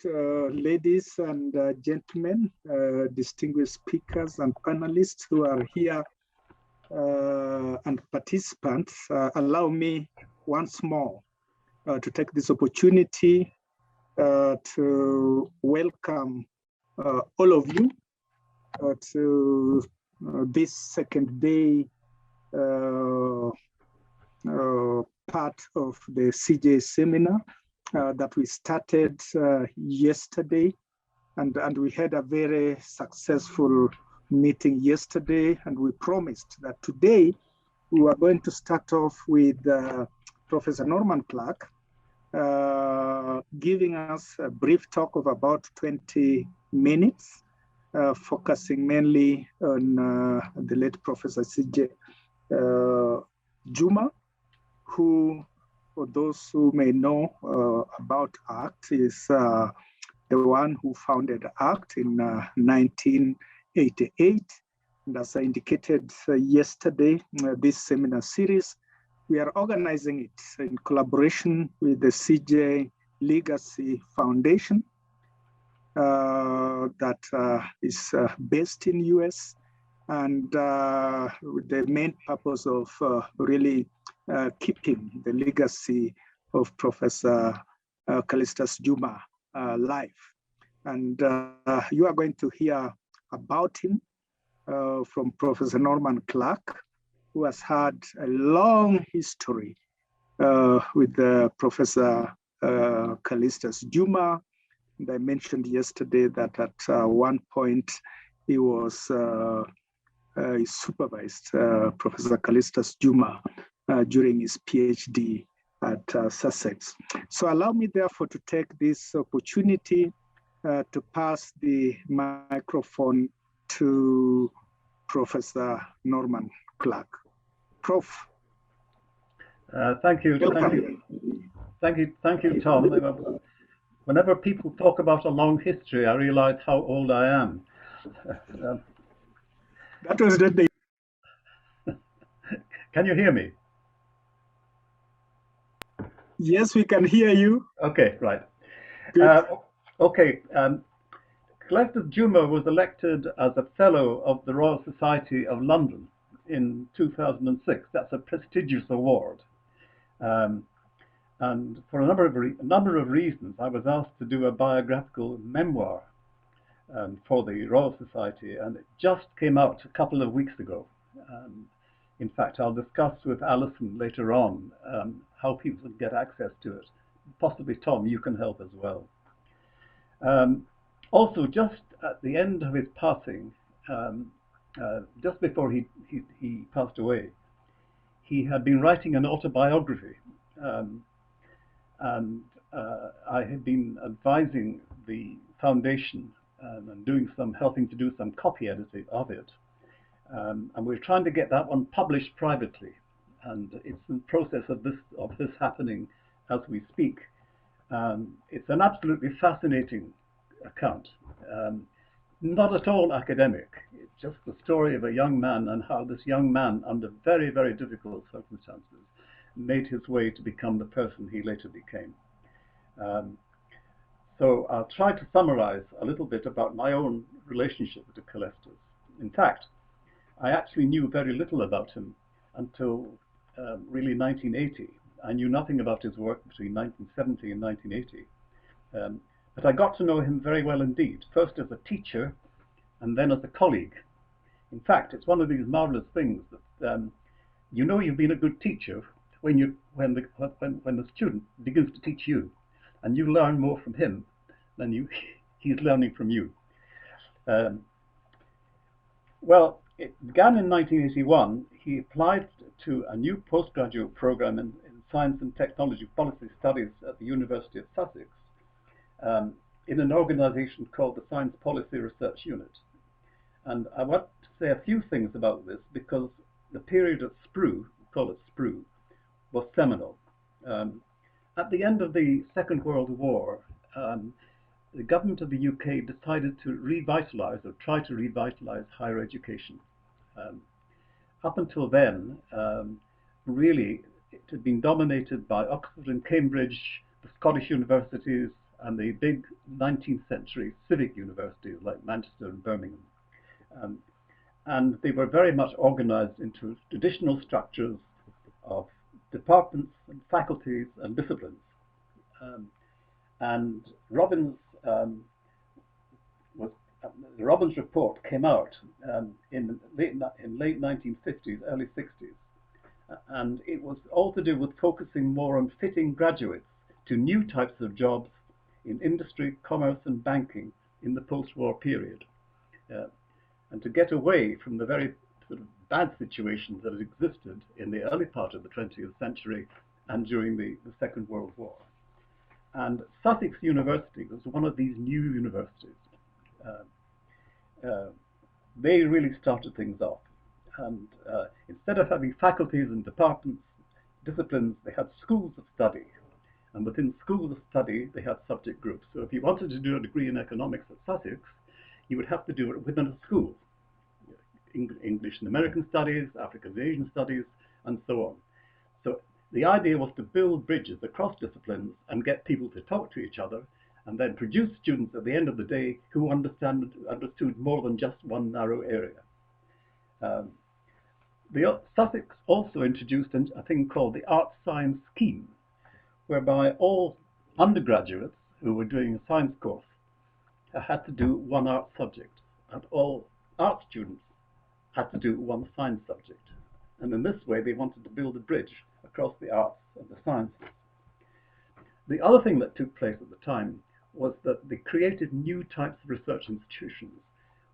ladies and gentlemen, distinguished speakers and panelists who are here and participants. Allow me once more to take this opportunity to welcome all of you to this second day part of the CJ seminar that we started yesterday, and we had a very successful meeting yesterday, and we promised that today we were going to start off with Professor Norman Clark giving us a brief talk of about 20 minutes, focusing mainly on the late Professor CJ Juma, who, for those who may know about ACT, is the one who founded ACT in 1988. And as I indicated yesterday, this seminar series, we are organizing it in collaboration with the CJ Legacy Foundation that is based in US, and with the main purpose of really keeping the legacy of Professor Calestous Juma alive. And you are going to hear about him from Professor Norman Clark, who has had a long history with Professor Calestous Juma. And I mentioned yesterday that at one point he was he supervised Professor Calestous Juma during his PhD at Sussex. So allow me therefore to take this opportunity to pass the microphone to Professor Norman Clark. Prof. Thank you, Tom. Whenever people talk about a long history, I realize how old I am. That was the day. Can you hear me? Yes, we can hear you. Okay, right. Calestous Juma was elected as a Fellow of the Royal Society of London in 2006. That's a prestigious award. And for a number of reasons, I was asked to do a biographical memoir for the Royal Society, and it just came out a couple of weeks ago. In fact, I'll discuss with Alison later on how people can get access to it. Possibly, Tom, you can help as well. Also, just at the end of his passing, just before he passed away, he had been writing an autobiography, and I had been advising the foundation and helping to do some copy editing of it. And we're trying to get that one published privately, and it's in the process of this happening as we speak. It's an absolutely fascinating account, not at all academic. It's just the story of a young man and how this young man, under very, very difficult circumstances, made his way to become the person he later became. So I'll try to summarize a little bit about my own relationship with Calestous. In fact, I actually knew very little about him until really 1980. I knew nothing about his work between 1970 and 1980. But I got to know him very well indeed, first as a teacher and then as a colleague. In fact, it's one of these marvelous things that you know you've been a good teacher when the student begins to teach you, and you learn more from him than he's learning from you. Well, it began in 1981. He applied to a new postgraduate program in Science and Technology Policy Studies at the University of Sussex in an organization called the Science Policy Research Unit. And I want to say a few things about this because the period of SPRU, we call it SPRU, was seminal. At the end of the Second World War, the government of the UK decided to revitalize or try to revitalize higher education. Up until then, really, it had been dominated by Oxford and Cambridge, the Scottish universities, and the big 19th century civic universities like Manchester and Birmingham. And they were very much organized into traditional structures of departments and faculties and disciplines. And Robbins' report came out in late 1950s, early 60s, and it was all to do with focusing more on fitting graduates to new types of jobs in industry, commerce, and banking in the post-war period, and to get away from the very sort of bad situations that had existed in the early part of the 20th century and during the Second World War. And Sussex University was one of these new universities. They really started things off. And instead of having faculties and departments, disciplines, they had schools of study. And within schools of study, they had subject groups. So if you wanted to do a degree in economics at Sussex, you would have to do it within a school. English and American studies, African and Asian studies, and so on. So the idea was to build bridges across disciplines and get people to talk to each other, and then produce students at the end of the day who understood more than just one narrow area. Sussex also introduced a thing called the Arts Science Scheme, whereby all undergraduates who were doing a science course had to do one art subject, and all art students had to do one science subject. And in this way, they wanted to build a bridge across the arts and the sciences. The other thing that took place at the time was that they created new types of research institutions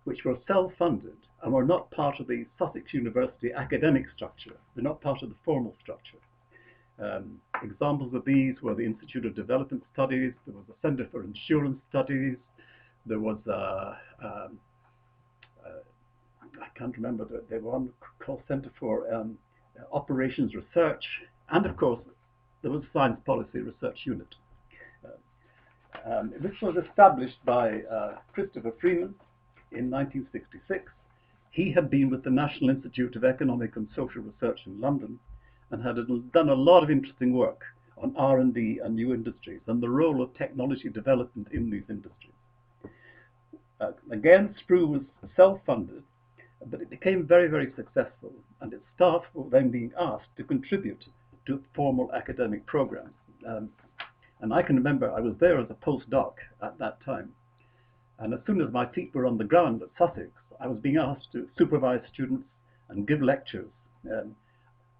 which were self-funded and were not part of the Sussex University academic structure. They're not part of the formal structure. Examples of these were the Institute of Development Studies, there was a Centre for Insurance Studies, there was I can't remember, there was one called Centre for Operations Research, and of course there was Science Policy Research Unit. This was established by Christopher Freeman in 1966. He had been with the National Institute of Economic and Social Research in London and had done a lot of interesting work on R&D and new industries and the role of technology development in these industries. Again, SPRU was self-funded, but it became very, very successful, and its staff were then being asked to contribute to formal academic programs. And I can remember I was there as a postdoc at that time, and as soon as my feet were on the ground at Sussex, I was being asked to supervise students and give lectures.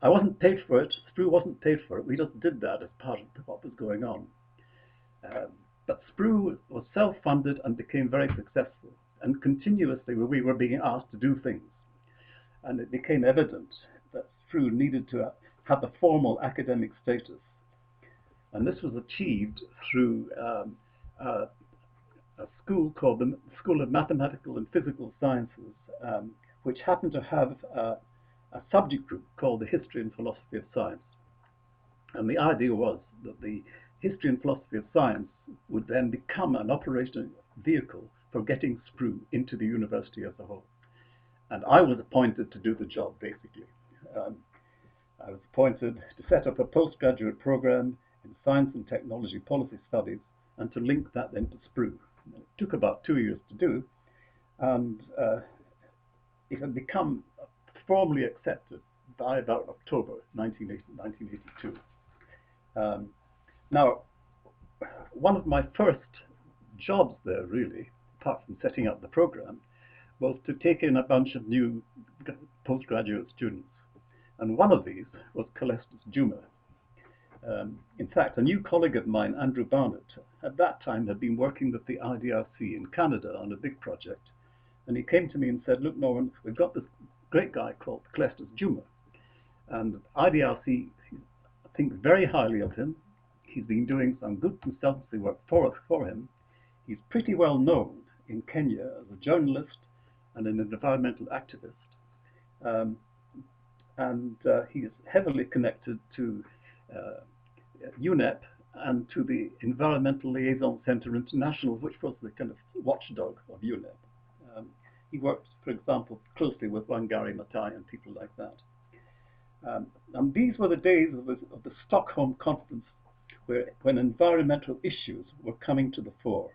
I wasn't paid for it, SPRU wasn't paid for it, we just did that as part of what was going on. But SPRU was self-funded and became very successful, and continuously we were being asked to do things. And it became evident that SPRU needed to have a formal academic status. And this was achieved through a school called the School of Mathematical and Physical Sciences, which happened to have a subject group called the History and Philosophy of Science. And the idea was that the History and Philosophy of Science would then become an operational vehicle for getting SPRU into the university as a whole. And I was appointed to do the job, basically. I was appointed to set up a postgraduate program in Science and Technology Policy Studies and to link that then to SPRU. It took about 2 years to do, and it had become formally accepted by about October 1982. Now, one of my first jobs there, really, apart from setting up the program, was to take in a bunch of new postgraduate students. And one of these was Calestous Juma. In fact, a new colleague of mine, Andrew Barnett, at that time had been working with the IDRC in Canada on a big project. And he came to me and said, look, Norman, we've got this great guy called Calestous Juma. And IDRC thinks very highly of him. He's been doing some good consultancy work for him. He's pretty well known in Kenya as a journalist and an environmental activist. He is heavily connected to UNEP and to the Environmental Liaison Centre International, which was the kind of watchdog of UNEP. He worked, for example, closely with Wangari Maathai and people like that. And these were the days of the Stockholm Conference, when environmental issues were coming to the fore.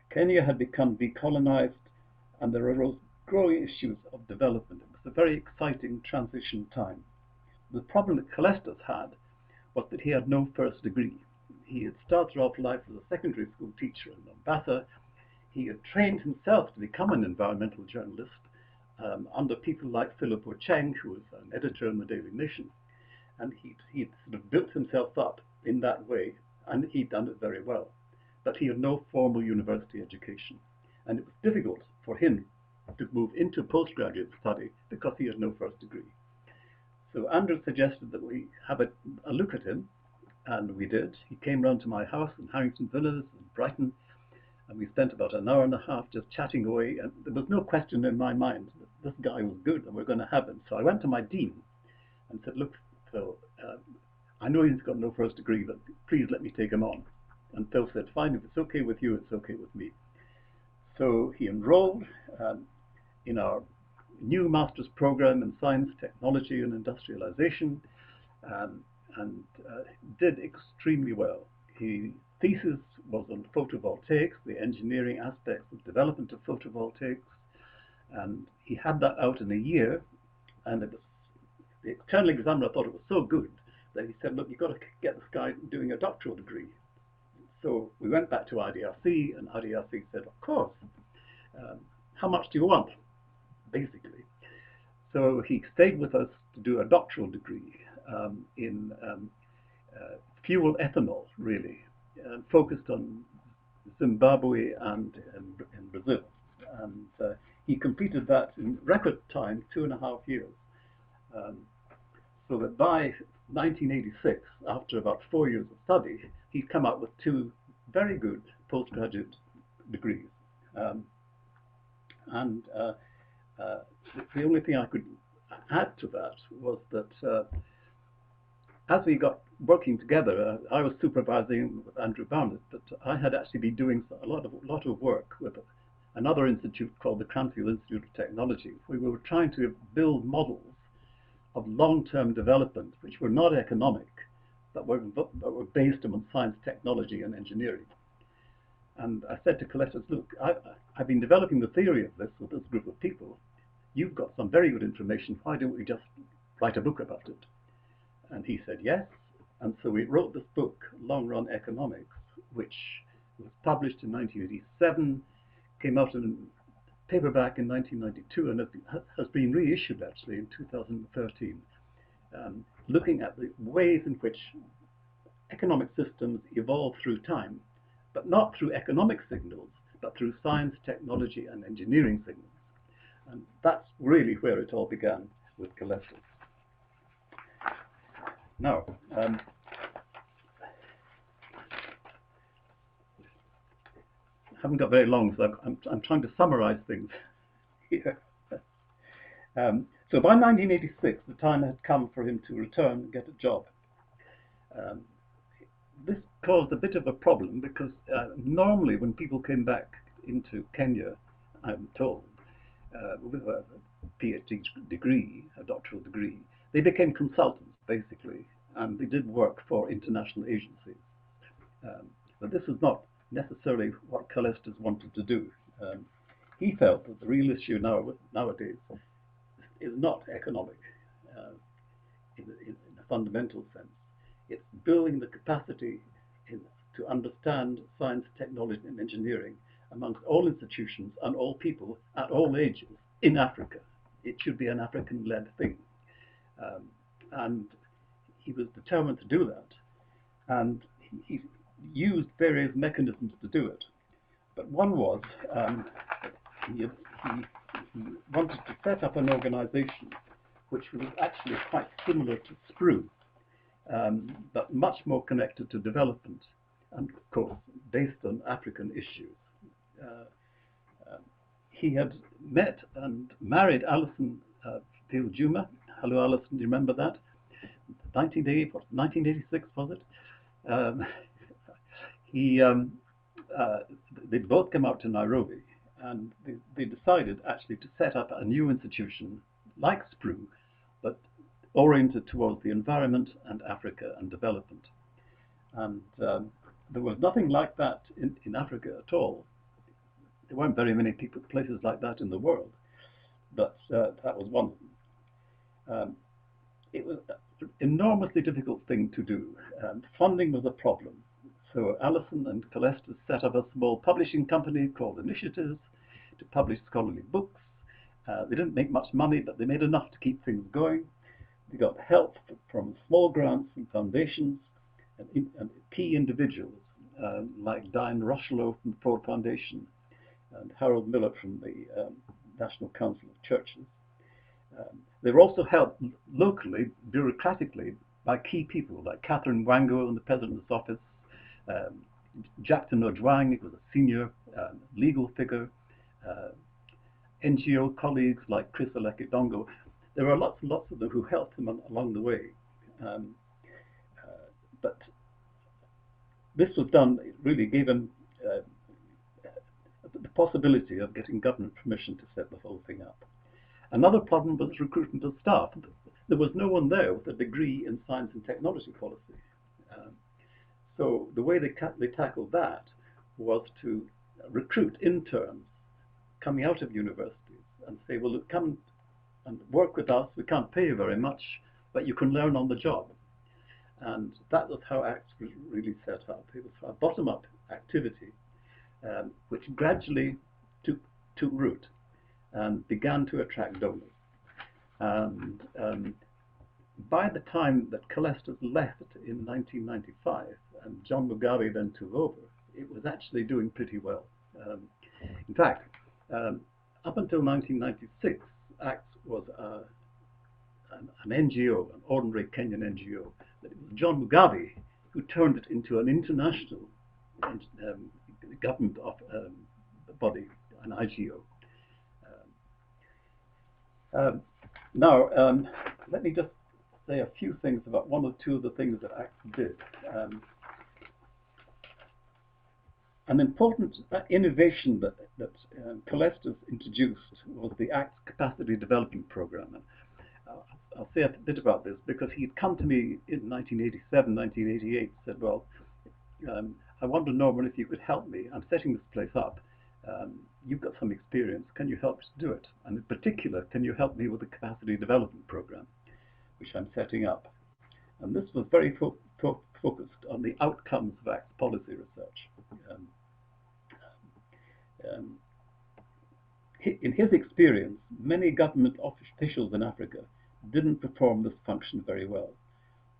Kenya had become decolonized, and there arose growing issues of development. It was a very exciting transition time. The problem that Calestous had was that he had no first degree. He had started off life as a secondary school teacher in Mombasa. He had trained himself to become an environmental journalist under people like Philip Ocheng, who was an editor in the Daily Nation. And he'd sort of built himself up in that way, and he'd done it very well. But he had no formal university education. And it was difficult for him to move into postgraduate study because he had no first degree. So Andrew suggested that we have a look at him, and we did. He came round to my house in Harrington Villas in Brighton, and we spent about an hour and a half just chatting away, and there was no question in my mind that this guy was good and we're going to have him. So I went to my dean and said, look, Phil, I know he's got no first degree, but please let me take him on. And Phil said, fine, if it's okay with you, it's okay with me. So he enrolled in our new master's program in science, technology, and industrialization, and did extremely well. His thesis was on photovoltaics, the engineering aspects of development of photovoltaics, and he had that out in a year, and it was, the external examiner thought it was so good that he said, look, you've got to get this guy doing a doctoral degree. So we went back to IDRC, and IDRC said, of course, how much do you want, basically? So he stayed with us to do a doctoral degree in fuel ethanol, really, focused on Zimbabwe and in Brazil. And he completed that in record time, 2.5 years. So that by 1986, after about 4 years of study, he'd come up with 2 very good postgraduate degrees. The only thing I could add to that was that as we got working together, I was supervising with Andrew Barnett, but I had actually been doing a lot of work with another institute called the Cranfield Institute of Technology, where we were trying to build models of long-term development, which were not economic, but were based on science, technology, and engineering. And I said to Calestous, look, I've been developing the theory of this with this group of people. You've got some very good information. Why don't we just write a book about it? And he said yes. And so we wrote this book, Long Run Economics, which was published in 1987, came out in paperback in 1992, and it has been reissued actually in 2013, looking at the ways in which economic systems evolve through time, but not through economic signals, but through science, technology, and engineering signals. And that's really where it all began with Calestous. Now, I haven't got very long, so I'm trying to summarize things here. So by 1986, the time had come for him to return and get a job. This caused a bit of a problem because normally when people came back into Kenya, I'm told, with a PhD degree, a doctoral degree, they became consultants, basically, and they did work for international agencies. But this is not necessarily what Calestous wanted to do. He felt that the real issue nowadays is not economic in a fundamental sense. It's building the capacity to understand science, technology, and engineering amongst all institutions and all people at all ages in Africa. It should be an African-led thing. And he was determined to do that. And he used various mechanisms to do it. But one was he wanted to set up an organization which was actually quite similar to SPRU, but much more connected to development, and of course based on African issues. He had met and married Alison Juma. Hello, Alison, do you remember that? 1986 was it? They both came out to Nairobi, and they decided actually to set up a new institution like SPRU, but oriented towards the environment and Africa and development. And there was nothing like that in Africa at all. There weren't very many places like that in the world, but that was one of them. It was an enormously difficult thing to do. Funding was a problem. So Allison and Calestous set up a small publishing company called Initiatives to publish scholarly books. They didn't make much money, but they made enough to keep things going. They got help from small grants from foundations and key individuals like Diane Rushlow from the Ford Foundation and Harold Miller from the National Council of Churches. They were also helped locally, bureaucratically, by key people like Catherine Wango in the President's office, Jackson Ojwang, who was a senior legal figure, NGO colleagues like Chris Alekidongo. There were lots and lots of them who helped him along the way. But this was done, it really gave him the possibility of getting government permission to set the whole thing up. Another problem was recruitment of staff. There was no one there with a degree in science and technology policy. So the way they tackled that was to recruit interns coming out of universities and say, well, look, come and work with us. We can't pay you very much, but you can learn on the job. And that was how ACTS was really set up. It was a bottom-up activity, which gradually took root and began to attract donors. And by the time that Calestous left in 1995 and John Mugabe then took over, it was actually doing pretty well. In fact, up until 1996, ACTS was an NGO, an ordinary Kenyan NGO. But it was John Mugabe who turned it into an international government body, an IGO. Now, let me just say a few things about one or two of the things that ACTS did. An important innovation that Calestous introduced was the ACTS Capacity Development Program. I'll say a bit about this because he'd come to me in 1987, 1988, said, well, I wonder, Norman, if you could help me. I'm setting this place up. You've got some experience. Can you help to do it? And in particular, can you help me with the Capacity Development Program, which I'm setting up? And this was very focused on the outcomes of ACTS policy research. In his experience, many government officials in Africa didn't perform this function very well.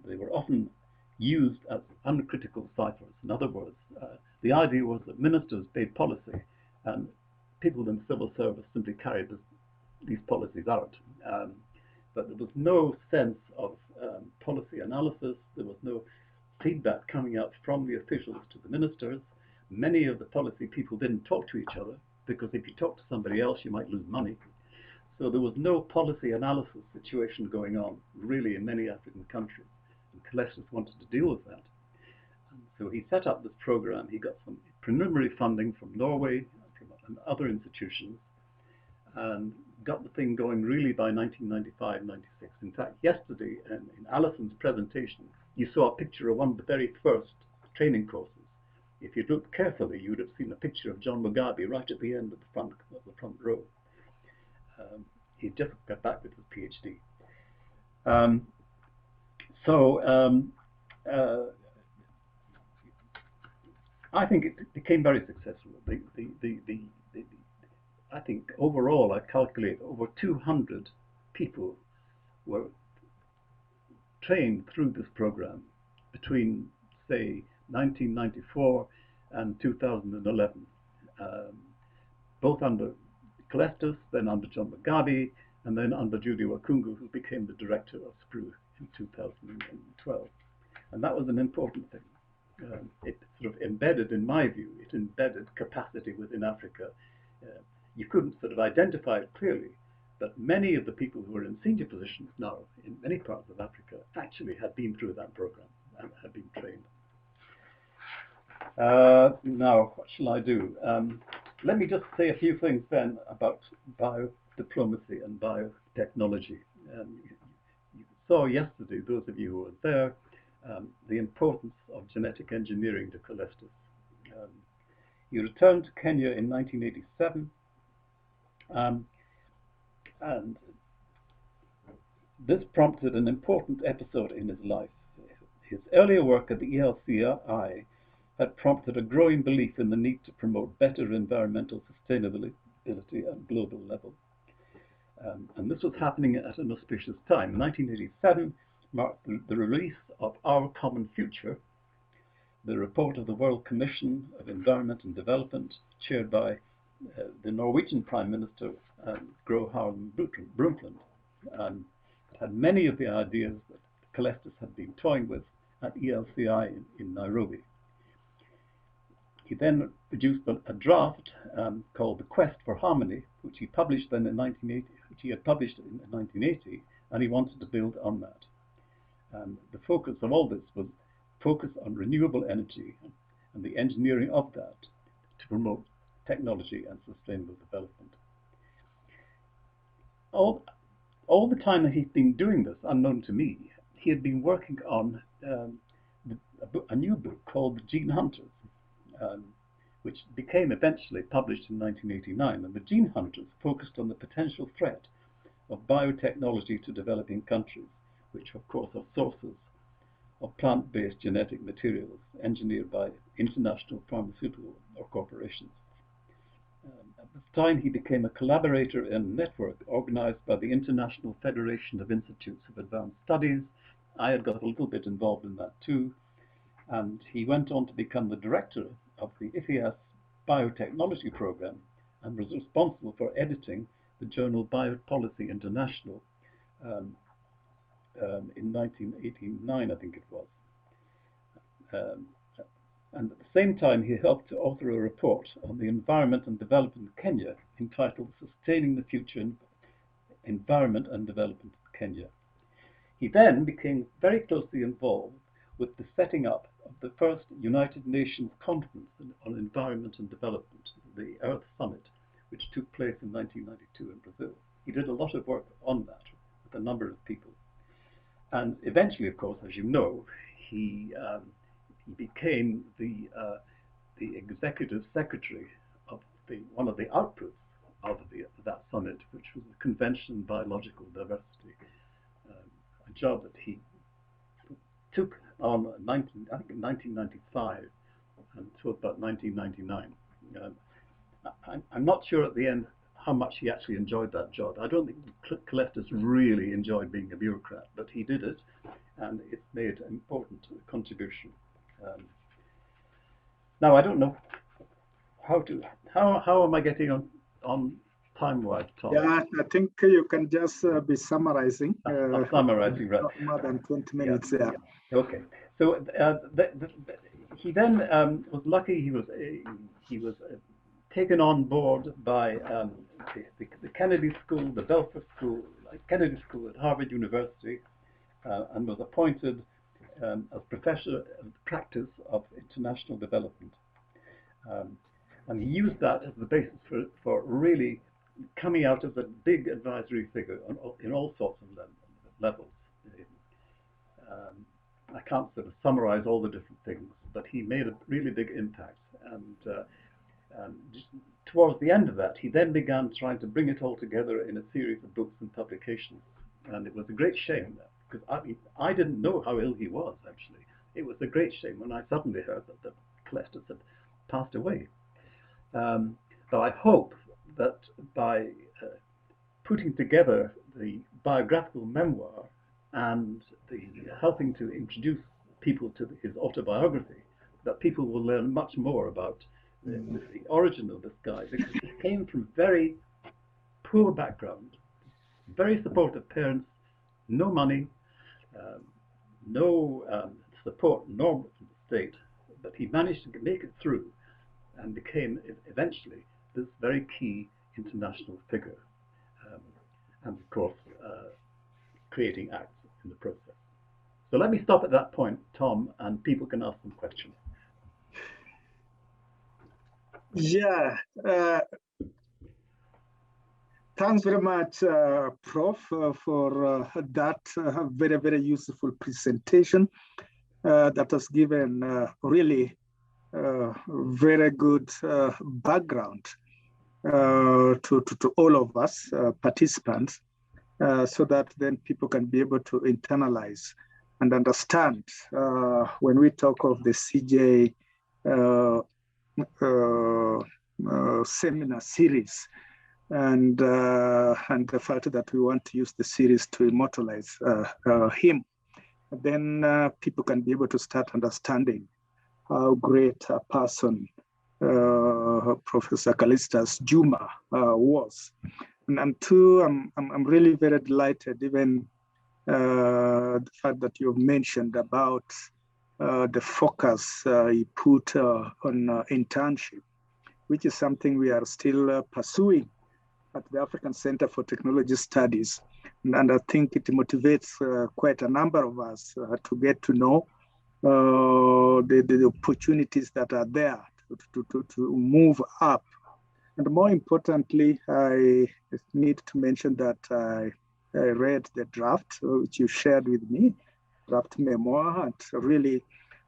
They were often used as uncritical ciphers. In other words, the idea was that ministers made policy and people in civil service simply carried these policies out. But there was no sense of policy analysis. There was no feedback coming out from the officials to the ministers. Many of the policy people didn't talk to each other because if you talk to somebody else, you might lose money. So there was no policy analysis situation going on really in many African countries. And Calestous wanted to deal with that. And so he set up this program. He got some preliminary funding from Norway and other institutions and got the thing going really by 1995, 96. In fact, yesterday in Alison's presentation, you saw a picture of one of the very first training courses. If you'd looked carefully, you would have seen a picture of John Mugabe right at the end of the front row. He just got back with his PhD. I think it became very successful. I think overall, I calculate over 200 people were trained through this program between, say, 1994 and 2011, both under Calestous, then under John Mugabe, and then under Judy Wakungu, who became the director of SPRU in 2012. And that was an important thing. It sort of embedded, in my view, it embedded capacity within Africa. You couldn't sort of identify it clearly, but many of the people who are in senior positions now in many parts of Africa actually had been through that program and had been trained. Now, what shall I do? Let me just say a few things then about biodiplomacy and biotechnology. You saw yesterday, those of you who were there, the importance of genetic engineering to Calestous. He returned to Kenya in 1987, and this prompted an important episode in his life. His earlier work at the ELCI had prompted a growing belief in the need to promote better environmental sustainability at global level. And this was happening at an auspicious time. 1987 marked the release of Our Common Future, the report of the World Commission of Environment and Development, chaired by the Norwegian Prime Minister, Gro Harlem Brundtland, and had many of the ideas that Calestous had been toying with at ELCI in Nairobi. He then produced a draft called The Quest for Harmony, which he published then in 1980, which he had published in 1980, and he wanted to build on that. The focus of all this was focus on renewable energy and the engineering of that to promote technology and sustainable development. All the time that he'd been doing this, unknown to me, he had been working on a new book called The Gene Hunters, which became eventually published in 1989. And The Gene Hunters focused on the potential threat of biotechnology to developing countries, which of course are sources of plant-based genetic materials engineered by international pharmaceutical or corporations. At this time, he became a collaborator in a network organized by the International Federation of Institutes of Advanced Studies. I had got a little bit involved in that too. And he went on to become the director of the IFIAS Biotechnology Program and was responsible for editing the journal Biopolicy International in 1989, I think it was. And at the same time, he helped to author a report on the environment and development in Kenya entitled Sustaining the Future in Environment and Development in Kenya. He then became very closely involved with the setting up of the first United Nations Conference on Environment and Development, the Earth Summit, which took place in 1992 in Brazil. He did a lot of work on that with a number of people. And eventually, of course, as you know, he became the executive secretary of one of the outputs of that summit, which was the Convention on Biological Diversity, a job that he took on I think in 1995 until about 1999. I'm not sure at the end how much he actually enjoyed that job. I don't think Calestous really enjoyed being a bureaucrat, but he did it, and it made an important contribution. Now I don't know how am I getting on time-wise, Tom? Yeah, I think you can just be summarizing. I'm summarizing, right? Not more than 20 minutes. Yeah. Okay. So he then was lucky. He was taken on board by the Kennedy School, the Belfer School, Kennedy School at Harvard University, and was appointed as professor of the practice of international development. And he used that as the basis for really coming out as a big advisory figure in all sorts of levels. I can't sort of summarize all the different things, but he made a really big impact. And just towards the end of that, he then began trying to bring it all together in a series of books and publications. And it was a great shame, because I didn't know how ill he was, actually. It was a great shame when I suddenly heard that Calestous had passed away. So I hope that by putting together the biographical memoir and helping to introduce people to his autobiography, that people will learn much more about the origin of this guy, because he came from very poor background, very supportive parents, no money, no support, nor from the state, but he managed to make it through and became eventually this very key international figure, and of course creating acts in the process. So let me stop at that point, Tom, and people can ask some questions. Yeah, thanks very much, Prof, for that very, very useful presentation. that has given really very good background to all of us participants, so that then people can be able to internalize and understand when we talk of the CJ seminar series, and the fact that we want to use the series to immortalize him. Then people can be able to start understanding how great a person Professor Calestous Juma was. And two, I'm really very delighted, even the fact that you've mentioned about the focus you put on internship, which is something we are still pursuing at the African Center for Technology Studies. And I think it motivates quite a number of us to get to know the opportunities that are there to move up. And more importantly, I need to mention that I read the draft, which you shared with me, draft memoir, and really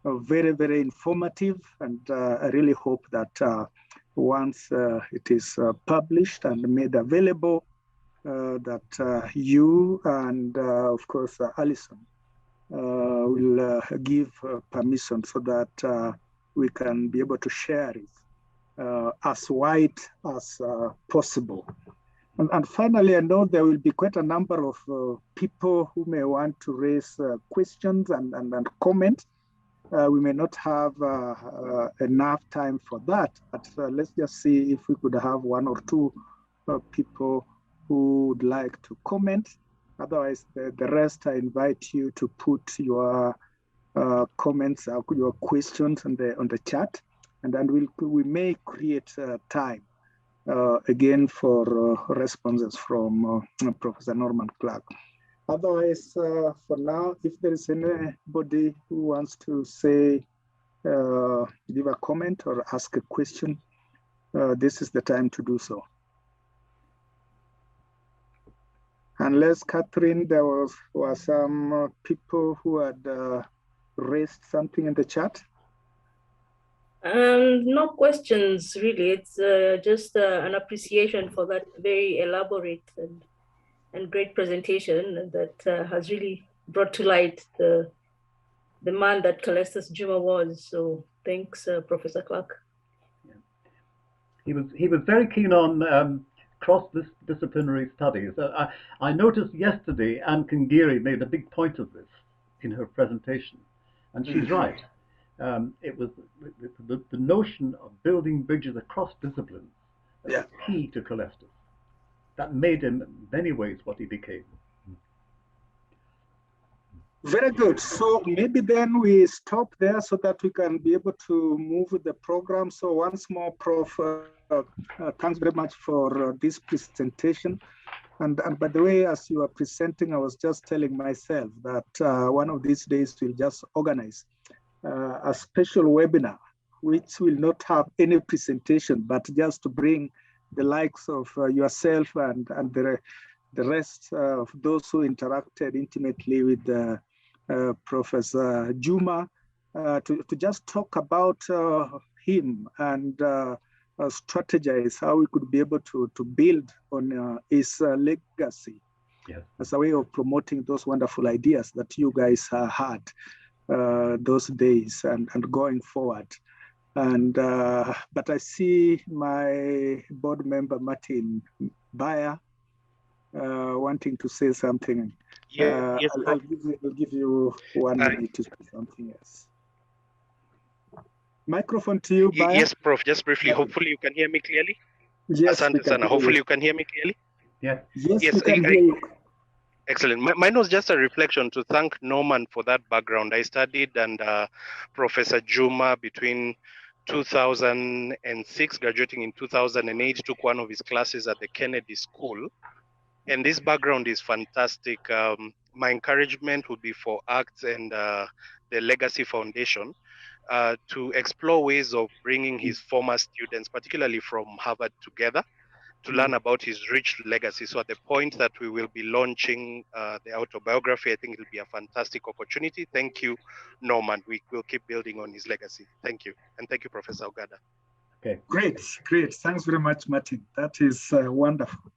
very, very informative. And I really hope that once it is published and made available, that you and of course Alison will give permission so that we can be able to share it as wide as possible. And finally, I know there will be quite a number of people who may want to raise questions and comment. We may not have enough time for that, but let's just see if we could have one or two people who would like to comment. Otherwise, the rest, I invite you to put your comments, your questions on the chat, and then we may create time again for responses from Professor Norman Clark. Otherwise, for now, if there is anybody who wants to say, give a comment or ask a question, this is the time to do so. Unless, Catherine, there were some people who had raised something in the chat. No questions, really. It's just an appreciation for that very elaborate and great presentation that has really brought to light the man that Calestous Juma was. So thanks, Professor Clark. Yeah. He was very keen on cross-disciplinary studies. I noticed yesterday Anne Kangiri made a big point of this in her presentation, and she's right. It was the notion of building bridges across disciplines that was key to Calestous. That made him, in many ways, what he became. Very good. So maybe then we stop there so that we can be able to move the program. So once more, Prof, thanks very much for this presentation. And by the way, as you are presenting, I was just telling myself that one of these days we'll just organize a special webinar, which will not have any presentation, but just to bring the likes of yourself and the rest of those who interacted intimately with Professor Juma to just talk about him and strategize how we could be able to build on his legacy as a way of promoting those wonderful ideas that you guys had those days and going forward. And but I see my board member Martin Bayer wanting to say something. Yes, I'll give you 1 minute to say something else. Microphone to you, Bayer. Yes, Prof. Just briefly. Hopefully, you can hear me clearly. Yes, Asante sana. Hopefully, you can hear me clearly. Yeah. Yes, we can hear you. Excellent. Mine was just a reflection to thank Norman for that background. I studied under Professor Juma between 2006, graduating in 2008, took one of his classes at the Kennedy School. And this background is fantastic. My encouragement would be for ACTS and the Legacy Foundation to explore ways of bringing his former students, particularly from Harvard, together to learn about his rich legacy. So at the point that we will be launching the autobiography, I think it'll be a fantastic opportunity. Thank you, Norman. We will keep building on his legacy. Thank you. And thank you, Professor Ogada. Okay. Great, great. Thanks very much, Martin. That is wonderful.